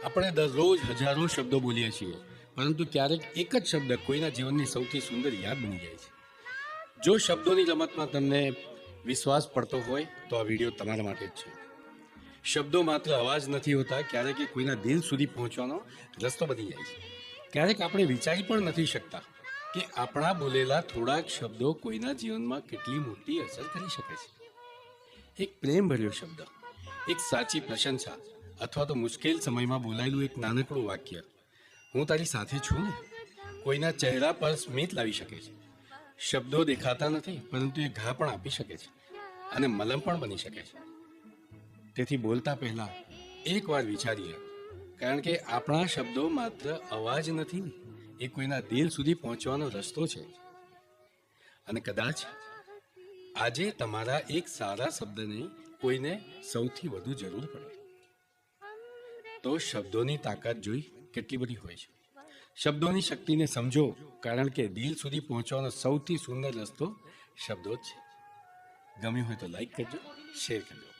આપણે દરરોજ હજારો શબ્દો બોલીએ છીએ, પરંતુ ક્યારેક એક જ શબ્દ કોઈના જીવનની સૌથી સુંદર યાદ બની જાય છે. જો શબ્દોની રમતમાં તમને વિશ્વાસ પડતો હોય તો આ વિડીયો તમારા માટે જ છે. શબ્દો માત્ર અવાજ નથી હોતા, ક્યારેક એ કોઈના દિલ સુધી પહોંચવાનો રસ્તો બની જાય છે. ક્યારેક આપણે વિચારી પણ નથી શકતા કે આપણા બોલેલા થોડાક શબ્દો કોઈના જીવનમાં કેટલી મોટી અસર કરી શકે છે. એક પ્રેમભર્યો શબ્દ, એક સાચી પ્રશંસા, અથવા તો મુશ્કેલ સમયમાં બોલાયેલું એક નાનકડું વાક્ય, હું તારી સાથે છું ને, કોઈના ચહેરા પર સ્મિત લાવી શકે છે. શબ્દો દેખાતા નથી, પરંતુ એ ઘા પણ આપી શકે છે અને મલમ પણ બની શકે છે. તેથી બોલતા પહેલા એકવાર વિચારીએ, કારણ કે આપણા શબ્દો માત્ર અવાજ નથી, એ કોઈના દિલ સુધી પહોંચવાનો રસ્તો છે. અને કદાચ આજે તમારા એક સારા શબ્દની કોઈને સૌથી વધુ જરૂર પડે. તો શબ્દોની તાકાત જોઈ કેટલી બધી હોય છે. શબ્દોની શક્તિને સમજો, કારણ કે દિલ સુધી પહોંચવાનો સૌથી સુંદર રસ્તો શબ્દો જ છે. ગમ્યું હોય તો લાઈક કરજો, શેર કરજો.